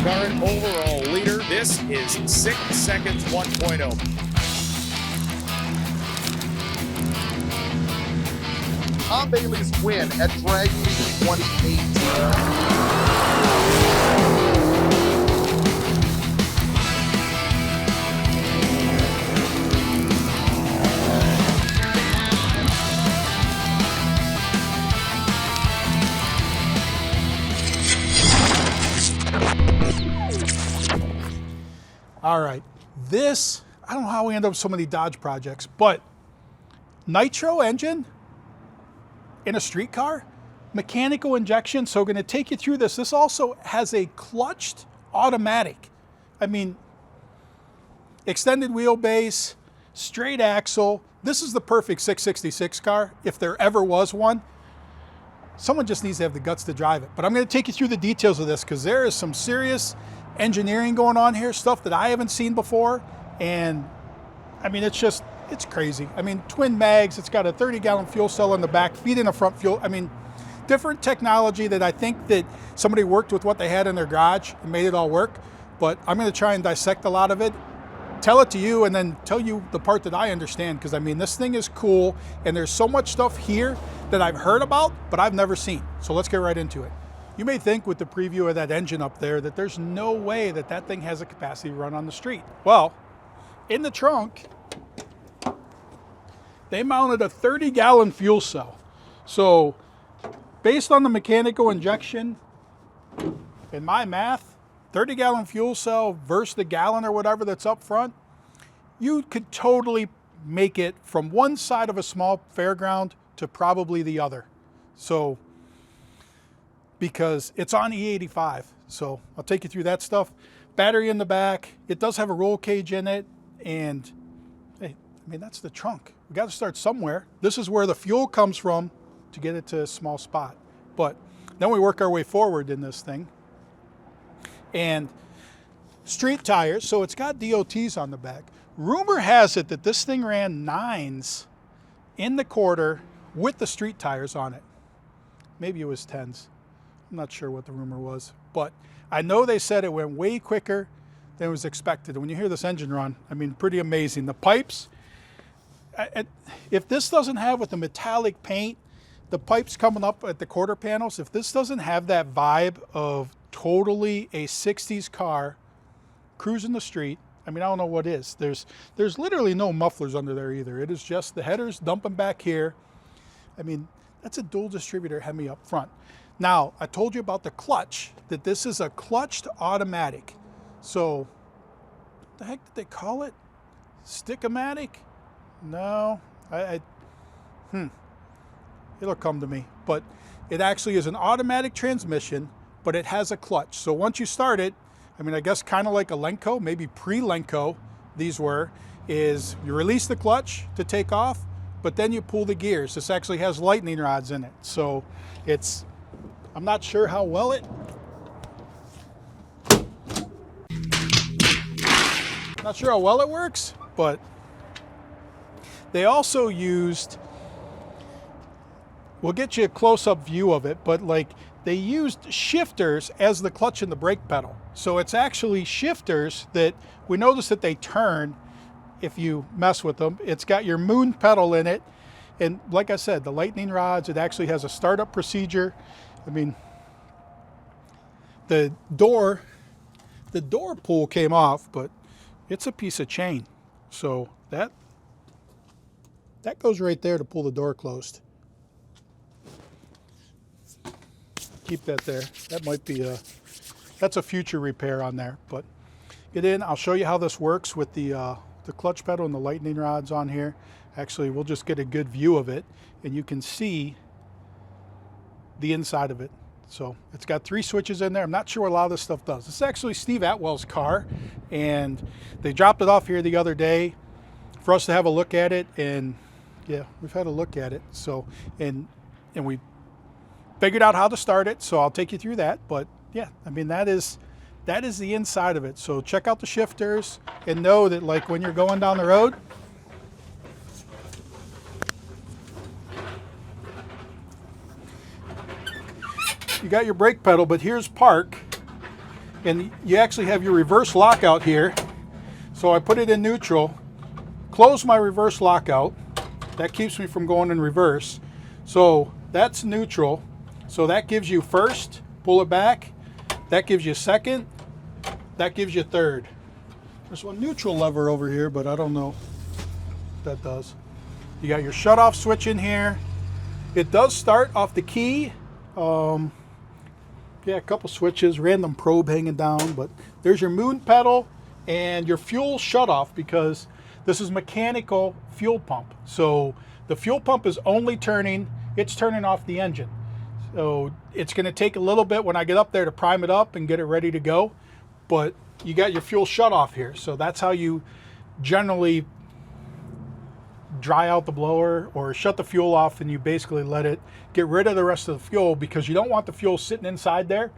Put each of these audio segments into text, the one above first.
current overall leader. This is 6 Seconds 1.0. Tom Bailey's win at Drag Week 2018. All right, this, I don't know how we end up with so many Dodge projects, but nitro engine in a street car, mechanical injection. So going to take you through this. This also has a clutched automatic. I mean, extended wheelbase, straight axle. This is the perfect 666 car, if there ever was one. Someone just needs to have the guts to drive it. But I'm going to take you through the details of this because there is some serious engineering going on here, stuff that I haven't seen before. And I mean, it's crazy. I mean, twin mags, it's got a 30-gallon fuel cell in the back, feeding a front fuel. I mean, different technology that I think that somebody worked with what they had in their garage and made it all work. But I'm going to try and dissect a lot of it, tell it to you, and then tell you the part that I understand. Because I mean, this thing is cool, and there's so much stuff here that I've heard about, but I've never seen. So let's get right into it. You may think with the preview of that engine up there that there's no way that that thing has a capacity to run on the street. Well, in the trunk, they mounted a 30-gallon fuel cell. So based on the mechanical injection, in my math, 30-gallon fuel cell versus the gallon or whatever that's up front, you could totally make it from one side of a small fairground to probably the other. So, because it's on E85. So I'll take you through that stuff. Battery in the back. It does have a roll cage in it. And hey, I mean, that's the trunk. We got to start somewhere. This is where the fuel comes from to get it to a small spot. But then we work our way forward in this thing. And street tires. So it's got DOTs on the back. Rumor has it that this thing ran 9s in the quarter with the street tires on it. Maybe it was 10s. I'm not sure what the rumor was, but I know they said it went way quicker than was expected. When you hear this engine run, I mean, pretty amazing. The pipes, if this doesn't have with the metallic paint, the pipes coming up at the quarter panels, if this doesn't have that vibe of totally a 60s car cruising the street, I mean, I don't know what is. There's literally no mufflers under there either. It is just the headers dumping back here. I mean, that's a dual distributor Hemi up front. Now, I told you about the clutch, that this is a clutched automatic. So, what the heck did they call it? Stick-o-matic? No, it'll come to me. But it actually is an automatic transmission, but it has a clutch. So once you start it, I mean, I guess kind of like a Lenco, maybe pre-Lenco, these were, is you release the clutch to take off, but then you pull the gears. This actually has lightning rods in it. So it's, I'm not sure how well it works, but they also used, we'll get you a close-up view of it, but like they used shifters as the clutch and the brake pedal. So it's actually shifters that we notice that they turn if you mess with them. It's got your moon pedal in it. And like I said, the lightning rods, it actually has a startup procedure. I mean, the door pull came off, but it's a piece of chain. So that goes right there to pull the door closed. Keep that there. That might be that's a future repair on there. But get in, I'll show you how this works with the clutch pedal and the lightning rods on here. Actually, we'll just get a good view of it and you can see the inside of it. So it's got 3 switches in there. I'm not sure what a lot of this stuff does. This is actually Steve Atwell's car, and they dropped it off here the other day for us to have a look at it. And yeah, we've had a look at it. So, and we figured out how to start it. So I'll take you through that. But yeah, I mean, that is the inside of it. So check out the shifters and know that like when you're going down the road, you got your brake pedal, but here's park. and you actually have your reverse lockout here. So I put it in neutral, close my reverse lockout. That keeps me from going in reverse. So that's neutral. So that gives you first, pull it back. That gives you second. That gives you third. There's one neutral lever over here, but I don't know what that does. You got your shut-off switch in here. It does start off the key. Yeah, a couple switches, random probe hanging down, but there's your moon pedal and your fuel shutoff, because this is mechanical fuel pump. So the fuel pump is only turning, it's turning off the engine. So it's going to take a little bit when I get up there to prime it up and get it ready to go. But you got your fuel shutoff here. So that's how you generally dry out the blower or shut the fuel off, and you basically let it get rid of the rest of the fuel, because you don't want the fuel sitting inside there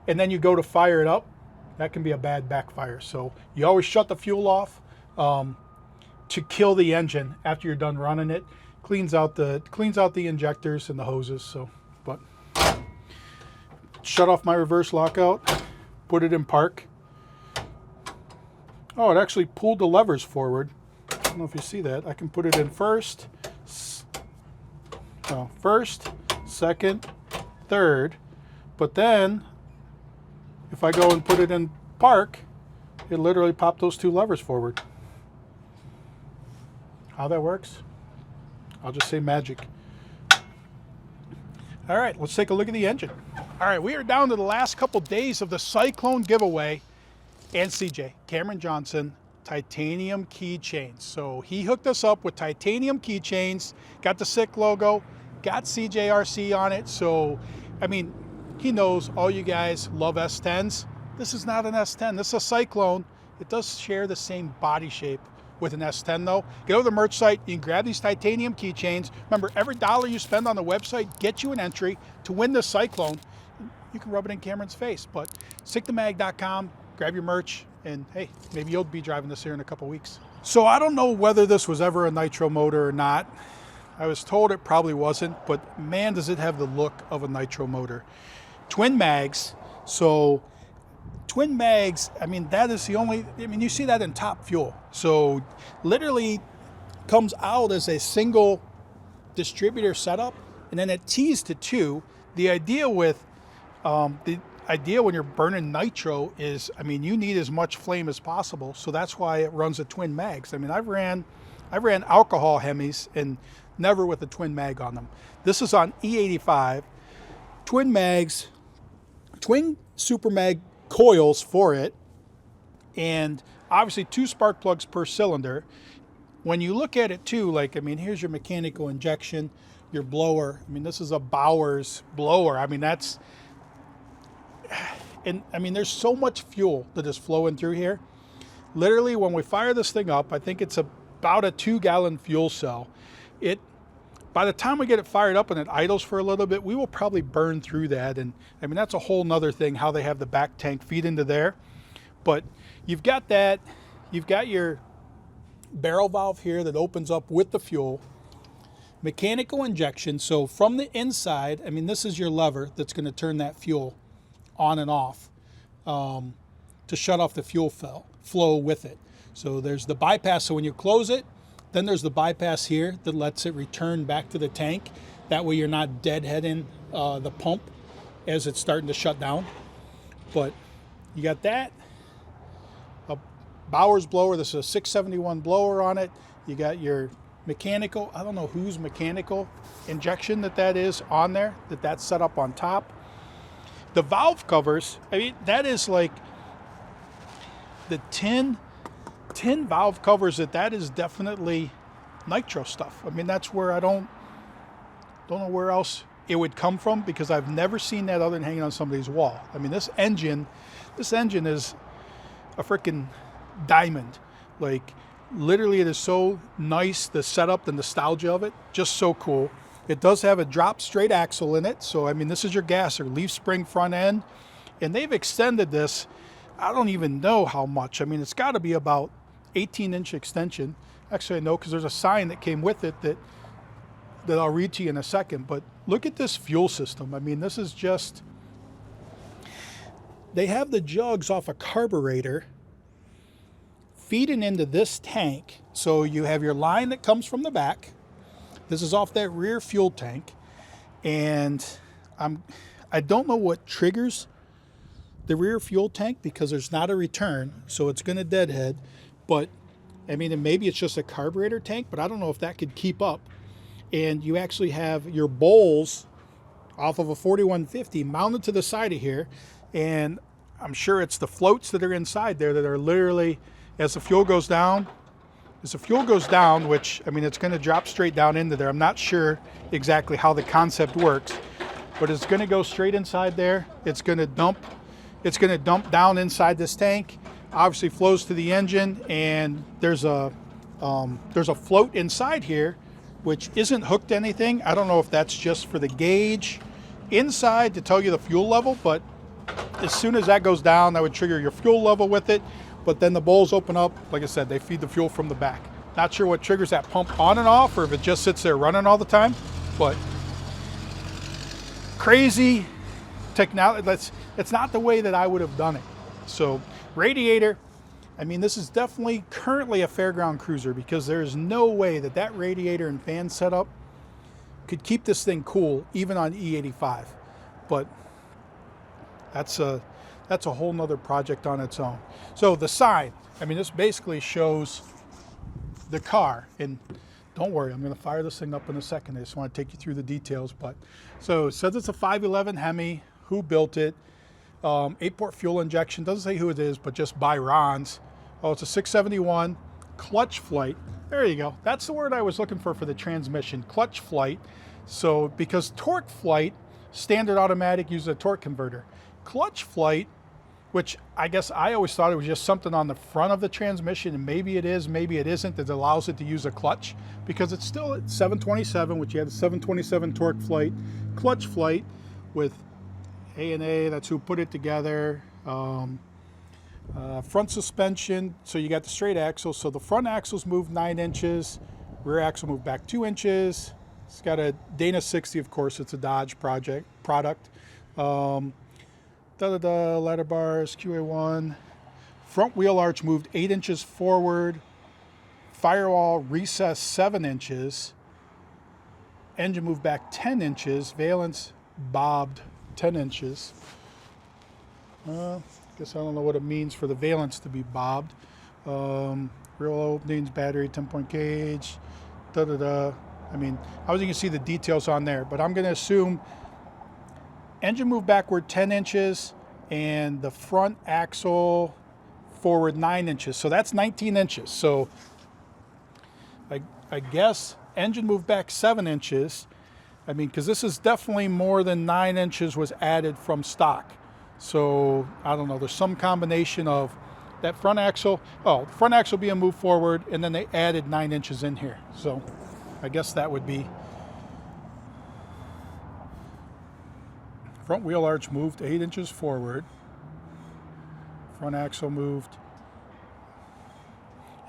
and then you go to fire it up. That can be a bad backfire. So you always shut the fuel off to kill the engine after you're done running it. Cleans out the injectors and the hoses. So, but shut off my reverse lockout, put it in park. Oh, it actually pulled the levers forward. I don't know if you see that. I can put it in first, second, third, but then if I go and put it in park, it literally popped those two levers forward. How that works, I'll just say magic. All right, let's take a look at the engine. All right, we are down to the last couple days of the Cyclone giveaway, and CJ, Cameron Johnson, titanium keychains. So he hooked us up with titanium keychains, got the SICK logo, got CJRC on it. So, I mean, he knows all you guys love S10s. This is not an S10, this is a Cyclone. It does share the same body shape with an S10 though. Go to the merch site, you can grab these titanium keychains. Remember, every dollar you spend on the website gets you an entry to win this Cyclone. You can rub it in Cameron's face, but sickthemag.com, grab your merch, and hey, maybe you'll be driving this here in a couple weeks. So I don't know whether this was ever a nitro motor or not. I was told it probably wasn't, but man, does it have the look of a nitro motor. Twin mags, so twin mags, I mean, that is the only, I mean, you see that in Top Fuel. So literally comes out as a single distributor setup, and then it tees to two. The idea with when you're burning nitro is, I mean, you need as much flame as possible, so that's why it runs a twin mags. I mean, I've ran alcohol Hemis and never with a twin mag on them. This is on E85, twin mags, twin super mag coils for it, and obviously 2 spark plugs per cylinder. When you look at it too, like, I mean, here's your mechanical injection, your blower. I mean, this is a Bowers blower. I mean, that's, and I mean, there's so much fuel that is flowing through here. Literally, when we fire this thing up, I think it's about a 2-gallon fuel cell. By the time we get it fired up and it idles for a little bit, we will probably burn through that. And I mean, that's a whole nother thing, how they have the back tank feed into there. But you've got that, you've got your barrel valve here that opens up with the fuel. Mechanical injection, so from the inside, I mean, this is your lever that's going to turn that fuel on and off to shut off the fuel flow with it. So there's the bypass, so when you close it, then there's the bypass here that lets it return back to the tank. That way you're not deadheading the pump as it's starting to shut down. But you got that. A Bowers blower, this is a 671 blower on it. You got your mechanical, I don't know whose mechanical injection that is on there, that's set up on top. The valve covers, I mean, that is like the tin valve covers, that is definitely nitro stuff. I mean, that's where I don't know where else it would come from, because I've never seen that other than hanging on somebody's wall. I mean, this engine is a freaking diamond. Like, literally, it is so nice, the setup, the nostalgia of it, just so cool. It does have a drop straight axle in it. So, I mean, this is your gasser, leaf spring front end. And they've extended this, I don't even know how much. I mean, it's got to be about 18-inch extension. Actually, I know, because there's a sign that came with it that I'll read to you in a second. But look at this fuel system. I mean, this is just, they have the jugs off a carburetor feeding into this tank. So you have your line that comes from the back. This is off that rear fuel tank. And I don't know what triggers the rear fuel tank because there's not a return. So it's going to deadhead. But I mean, and maybe it's just a carburetor tank, but I don't know if that could keep up. And you actually have your bowls off of a 4150 mounted to the side of here. And I'm sure it's the floats that are inside there that are literally, as the fuel goes down, which, I mean, it's going to drop straight down into there. I'm not sure exactly how the concept works, but it's going to go straight inside there. It's going to dump down inside this tank, obviously flows to the engine, and there's a float inside here which isn't hooked to anything. I don't know if that's just for the gauge inside to tell you the fuel level, but as soon as that goes down, that would trigger your fuel level with it. But then the bowls open up. Like I said, they feed the fuel from the back. Not sure what triggers that pump on and off, or if it just sits there running all the time, but crazy technology. It's not the way that I would have done it. So radiator, I mean, this is definitely currently a fairground cruiser because there's no way that that radiator and fan setup could keep this thing cool even on E85. But that's a whole nother project on its own. So the sign, I mean, this basically shows the car. And don't worry, I'm going to fire this thing up in a second. I just want to take you through the details. But so it says it's a 511 Hemi. Who built it? 8-port fuel injection. Doesn't say who it is, but just by Ron's. Oh, it's a 671 clutch flight. There you go. That's the word I was looking for the transmission, clutch flight. So because torque flight, standard automatic uses a torque converter. Clutch flight, which I guess I always thought it was just something on the front of the transmission, and maybe it is, maybe it isn't, that allows it to use a clutch, because it's still at 727, which you have the 727 torque flight, clutch flight with A&A, that's who put it together. Front suspension, so you got the straight axle, so the front axle's moved 9 inches, rear axle moved back 2 inches. It's got a Dana 60, of course, it's a Dodge product. Ladder bars, QA1. Front wheel arch moved 8 inches forward. Firewall recessed 7 inches. Engine moved back 10 inches. Valence bobbed 10 inches. Guess I don't know what it means for the valence to be bobbed. Real openings, battery, 10-point gauge. I mean, I wasn't going to see the details on there, but I'm going to assume engine moved backward 10 inches and the front axle forward 9 inches. So that's 19 inches. So I guess engine moved back 7 inches. I mean, because this is definitely more than 9 inches was added from stock. So I don't know, there's some combination of that front axle, front axle being moved forward, and then they added 9 inches in here. So I guess that would be front wheel arch moved 8 inches forward. Front axle moved.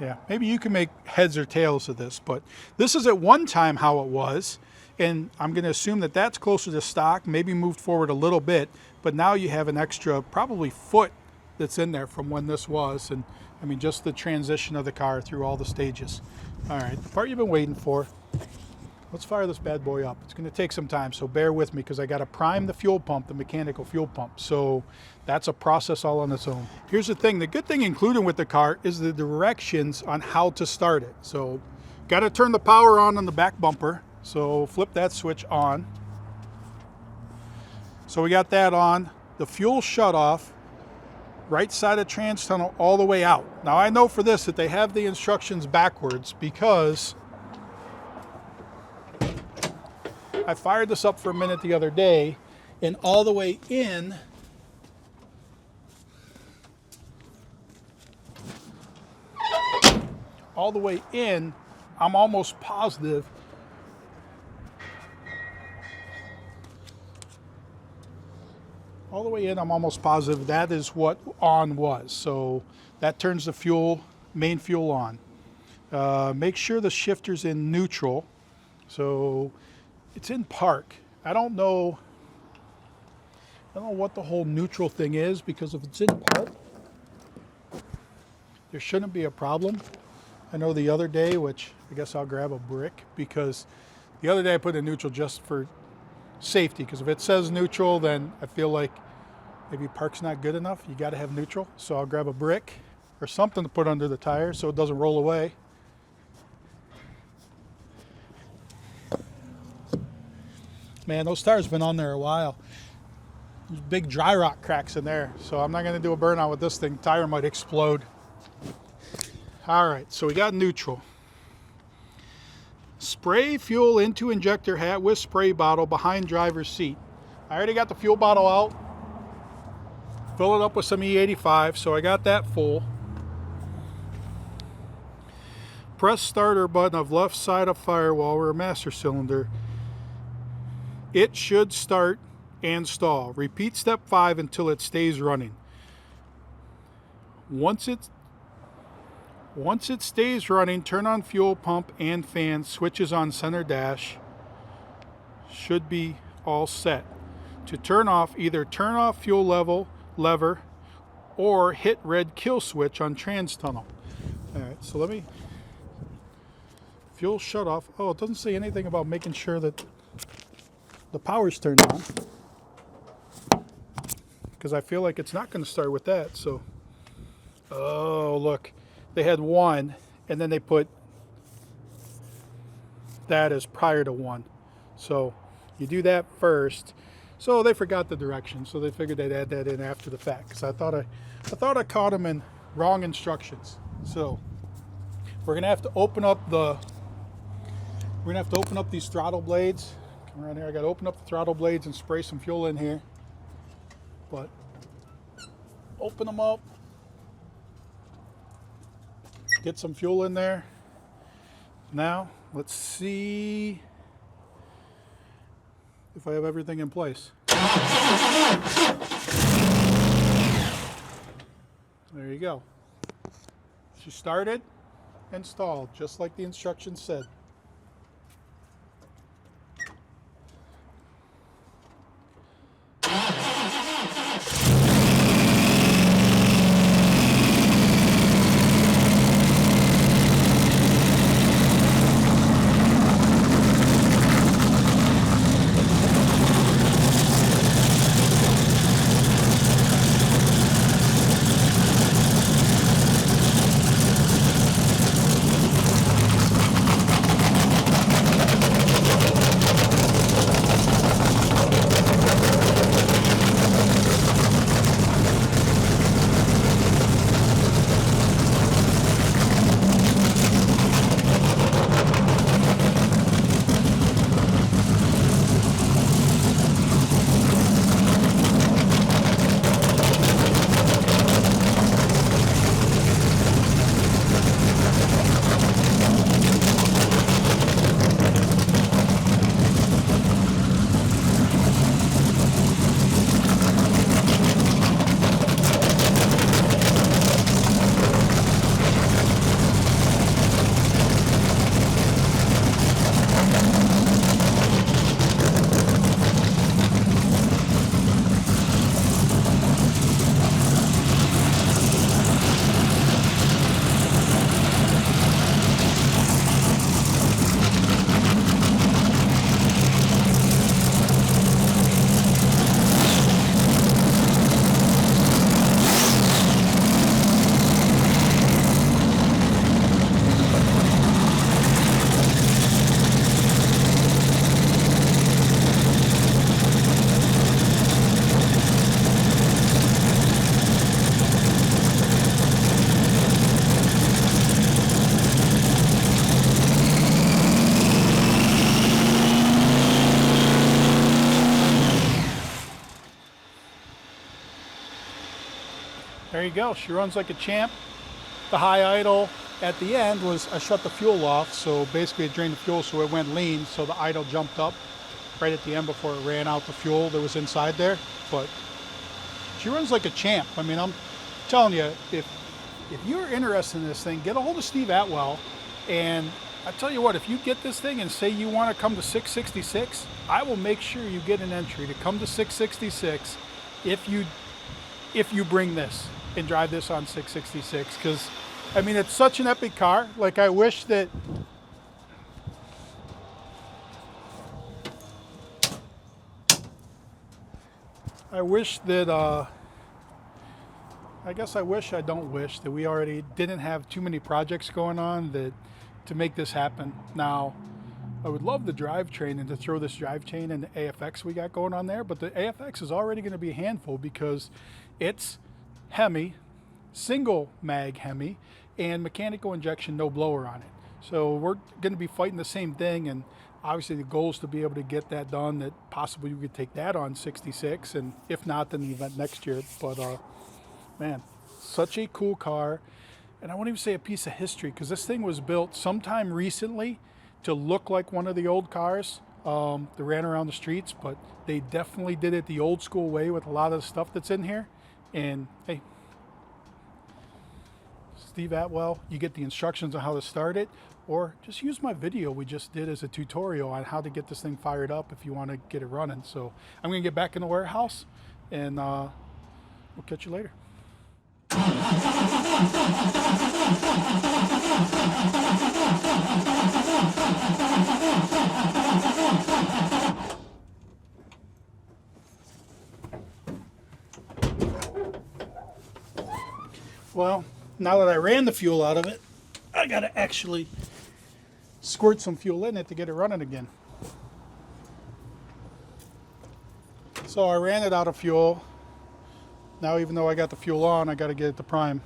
Yeah, maybe you can make heads or tails of this, but this is at one time how it was. And I'm going to assume that that's closer to stock, maybe moved forward a little bit, but now you have an extra probably foot that's in there from when this was. And I mean, just the transition of the car through all the stages. All right, the part you've been waiting for. Let's fire this bad boy up. It's going to take some time, so bear with me because I got to prime the fuel pump, the mechanical fuel pump. So that's a process all on its own. Here's the thing. The good thing included with the car is the directions on how to start it. So got to turn the power on the back bumper. So flip that switch on. So we got that on. The fuel shut off. Right side of trans tunnel all the way out. Now I know for this that they have the instructions backwards because I fired this up for a minute the other day, and all the way in, I'm almost positive that is what on was. So that turns the main fuel on. Make sure the shifter's in neutral. So it's in park. I don't know. I don't know what the whole neutral thing is, because if it's in park, there shouldn't be a problem. I know the other day, which I guess I'll grab a brick, because the other day I put in neutral just for safety, because if it says neutral, then I feel like maybe park's not good enough. You got to have neutral. So I'll grab a brick or something to put under the tire so it doesn't roll away. Man, those tires have been on there a while. There's big dry rock cracks in there, so I'm not going to do a burnout with this thing. Tire might explode. All right, so we got neutral. Spray fuel into injector hat with spray bottle behind driver's seat. I already got the fuel bottle out. Fill it up with some E85, so I got that full. Press starter button of left side of firewall or master cylinder. It should start and stall. Repeat step 5 until it stays running. Once it stays running, turn on fuel pump and fan. Switches on center dash. Should be all set. To turn off, either turn off fuel lever or hit red kill switch on trans tunnel. All right, so let me fuel shut off. Oh, it doesn't say anything about making sure that the power's turned on, because I feel like it's not going to start with that. So, oh look, they had 1 and then they put that as prior to 1. So you do that first. So they forgot the direction, so they figured they'd add that in after the fact, because I thought I caught them in wrong instructions. So we're gonna have to open up these throttle blades. Come around here. I got to open up the throttle blades and spray some fuel in here. But open them up, get some fuel in there. Now let's see if I have everything in place. There you go. She started and stalled, just like the instructions said. There you go. She runs like a champ. The high idle at the end was I shut the fuel off, so basically it drained the fuel, so it went lean, so the idle jumped up right at the end before it ran out the fuel that was inside there. But she runs like a champ. I mean, I'm telling you, if you're interested in this thing, get a hold of Steve Atwell, and I tell you what, if you get this thing and say you want to come to 666, I will make sure you get an entry to come to 666 if you bring this and drive this on 666, because I mean, it's such an epic car. Like, I wish that I guess I wish, I don't wish, that we already didn't have too many projects going on that to make this happen. Now, I would love the drivetrain and to throw this drivetrain in the AFX we got going on there, but the AFX is already going to be a handful because it's Hemi, single mag Hemi, and mechanical injection, no blower on it. So we're going to be fighting the same thing, and obviously the goal is to be able to get that done, that possibly we could take that on 66, and if not, then the event next year. But man, such a cool car. And I won't even say a piece of history, because this thing was built sometime recently to look like one of the old cars that ran around the streets, but they definitely did it the old school way with a lot of the stuff that's in here. And hey, Steve Atwell, you get the instructions on how to start it, or just use my video we just did as a tutorial on how to get this thing fired up if you want to get it running. So I'm going to get back in the warehouse, and we'll catch you later. Well, now that I ran the fuel out of it, I got to actually squirt some fuel in it to get it running again. So I ran it out of fuel. Now, even though I got the fuel on, I got to get it to prime.